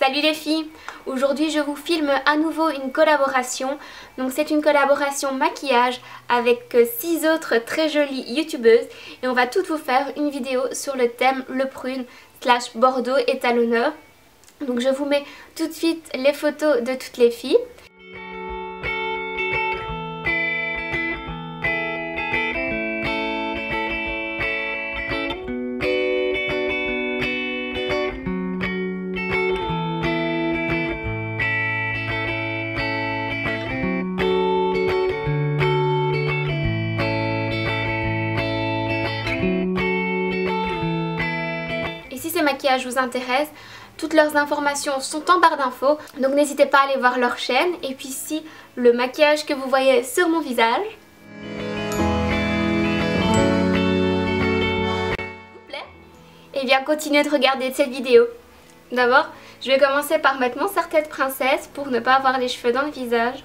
Salut les filles! Aujourd'hui je vous filme à nouveau une collaboration. Donc c'est une collaboration maquillage avec 6 autres très jolies youtubeuses. Et on va toutes vous faire une vidéo sur le thème le prune / Bordeaux est à l'honneur. Donc je vous mets tout de suite les photos de toutes les filles. Si ces maquillages vous intéressent, toutes leurs informations sont en barre d'infos, donc n'hésitez pas à aller voir leur chaîne. Et puis si le maquillage que vous voyez sur mon visage vous plaît, et bien continuez de regarder cette vidéo. D'abord, je vais commencer par mettre mon serre-tête princesse pour ne pas avoir les cheveux dans le visage.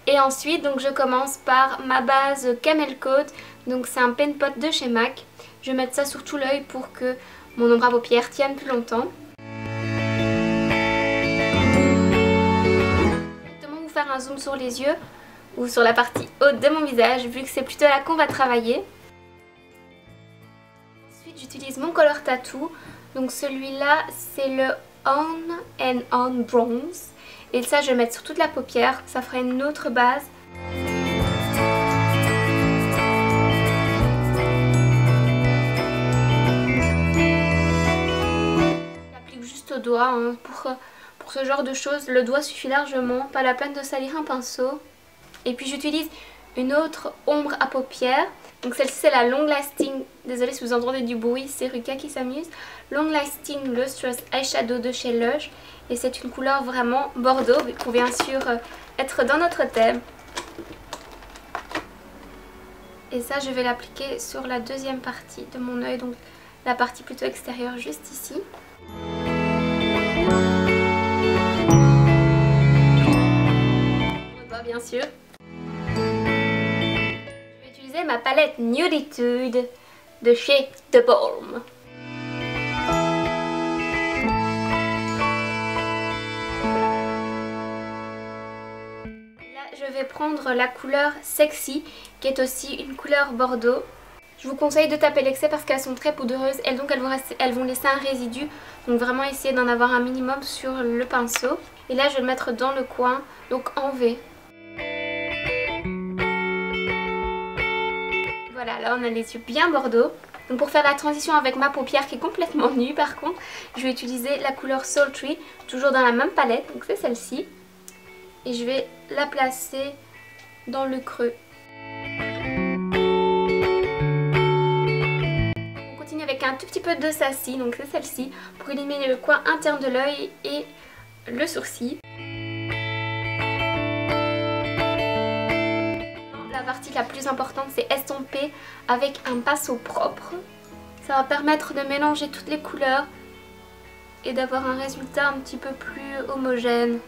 Et ensuite, donc je commence par ma base Camel Coat, donc c'est un pen pot de chez MAC. Je vais mettre ça sur tout l'œil pour que mon ombre à paupières tienne plus longtemps. Directement vous faire un zoom sur les yeux ou sur la partie haute de mon visage vu que c'est plutôt là qu'on va travailler. Ensuite j'utilise mon color tattoo, donc celui-là c'est le On and On Bronze. Et ça je vais mettre sur toute la paupière, ça fera une autre base. Au doigt, hein. Pour ce genre de choses, le doigt suffit largement, pas la peine de salir un pinceau. Et puis j'utilise une autre ombre à paupières. Donc celle-ci c'est la Long Lasting, désolée si vous entendez du bruit, c'est Ruka qui s'amuse. Long Lasting Lustrous Eyeshadow de chez Lush. Et c'est une couleur vraiment Bordeaux, pour bien sûr être dans notre thème. Et ça je vais l'appliquer sur la deuxième partie de mon œil, donc la partie plutôt extérieure juste ici. Bien sûr. Je vais utiliser ma palette Nuditude de chez The Balm. Là, je vais prendre la couleur Sexy, qui est aussi une couleur Bordeaux. Je vous conseille de taper l'excès parce qu'elles sont très poudreuses et donc elles vont laisser un résidu. Donc vraiment essayez d'en avoir un minimum sur le pinceau. Et là, je vais le mettre dans le coin, donc en V. Voilà, là on a les yeux bien bordeaux. Donc pour faire la transition avec ma paupière qui est complètement nue par contre, je vais utiliser la couleur Sultry, toujours dans la même palette, donc c'est celle-ci. Et je vais la placer dans le creux. On continue avec un tout petit peu de Sassy, donc c'est celle-ci, pour éliminer le coin interne de l'œil et le sourcil. La partie la plus importante c'est estomper avec un pinceau propre. Ça va permettre de mélanger toutes les couleurs et d'avoir un résultat un petit peu plus homogène.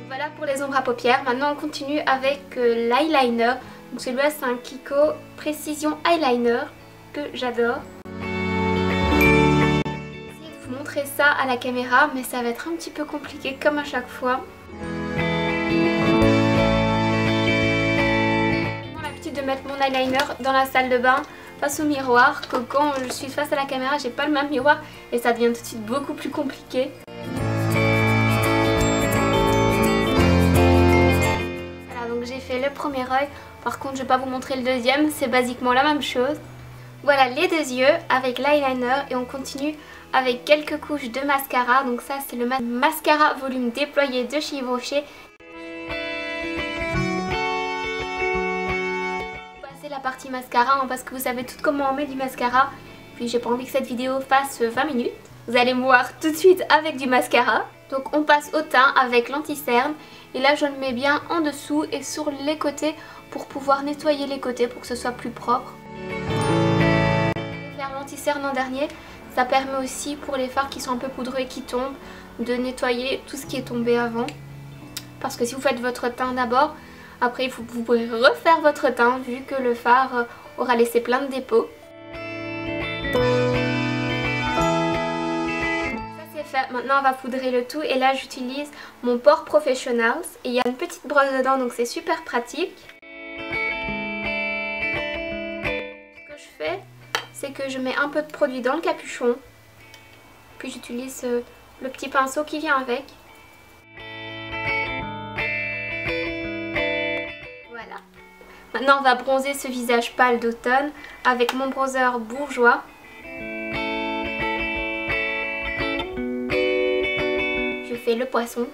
Voilà pour les ombres à paupières. Maintenant on continue avec l'eyeliner. Donc celui-là c'est un Kiko Precision Eyeliner que j'adore. Je vais essayer de vous montrer ça à la caméra mais ça va être un petit peu compliqué comme à chaque fois. De mettre mon eyeliner dans la salle de bain face au miroir, que quand je suis face à la caméra j'ai pas le même miroir et ça devient tout de suite beaucoup plus compliqué. Voilà, donc j'ai fait le premier œil, par contre je vais pas vous montrer le deuxième, c'est basiquement la même chose. Voilà les deux yeux avec l'eyeliner et on continue avec quelques couches de mascara. Donc ça c'est le mascara volume déployé de chez Yves Rocher. La partie mascara, hein, parce que vous savez tout comment on met du mascara. Puis j'ai pas envie que cette vidéo fasse 20 minutes. Vous allez me voir tout de suite avec du mascara. Donc on passe au teint avec l'anti-cerne. Et là je le mets bien en dessous et sur les côtés pour pouvoir nettoyer les côtés pour que ce soit plus propre. Faire l'anti-cerne en dernier, ça permet aussi pour les fards qui sont un peu poudreux et qui tombent de nettoyer tout ce qui est tombé avant. Parce que si vous faites votre teint d'abord, après vous pourrez refaire votre teint vu que le fard aura laissé plein de dépôts. fait, maintenant on va poudrer le tout et là j'utilise mon Pore Professionals et il y a une petite brosse dedans donc c'est super pratique. Ce que je fais, c'est que je mets un peu de produit dans le capuchon, puis j'utilise le petit pinceau qui vient avec. Voilà. Maintenant on va bronzer ce visage pâle d'automne avec mon bronzer bourgeois. Je fais le poisson.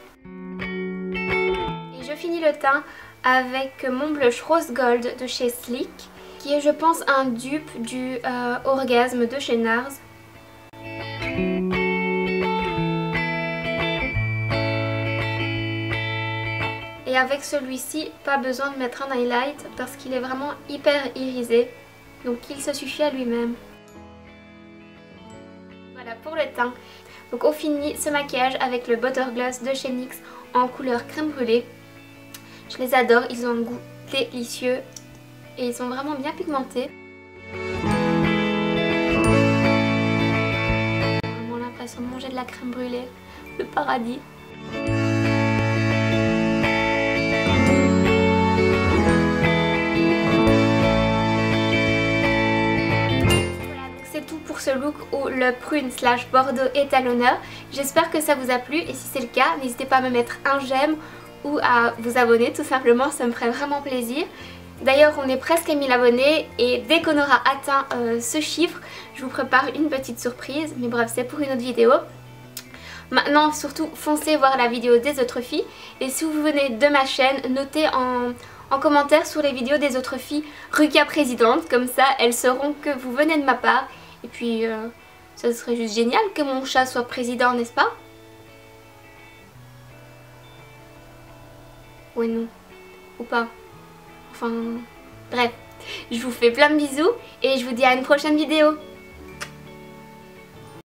Et je finis le teint avec mon blush rose gold de chez Sleek, qui est je pense un dupe du Orgasme de chez NARS. Et avec celui-ci, pas besoin de mettre un highlight parce qu'il est vraiment hyper irisé. Donc il se suffit à lui-même. Voilà pour le teint. Donc on finit ce maquillage avec le Butter Gloss de chez NYX en couleur crème brûlée. Je les adore, ils ont un goût délicieux et ils sont vraiment bien pigmentés. J'ai vraiment l'impression de manger de la crème brûlée, le paradis. C'est tout pour ce look où le prune slash bordeaux est à l'honneur. J'espère que ça vous a plu et si c'est le cas, n'hésitez pas à me mettre un j'aime ou à vous abonner tout simplement, ça me ferait vraiment plaisir. D'ailleurs on est presque à 1000 abonnés et dès qu'on aura atteint ce chiffre, je vous prépare une petite surprise, mais bref c'est pour une autre vidéo. Maintenant surtout foncez voir la vidéo des autres filles et si vous venez de ma chaîne, notez en commentaire sur les vidéos des autres filles Rukia présidente, comme ça elles sauront que vous venez de ma part. Et puis, ça serait juste génial que mon chat soit président, n'est-ce pas? Ouais, non. Ou pas. Enfin, bref. Je vous fais plein de bisous et je vous dis à une prochaine vidéo.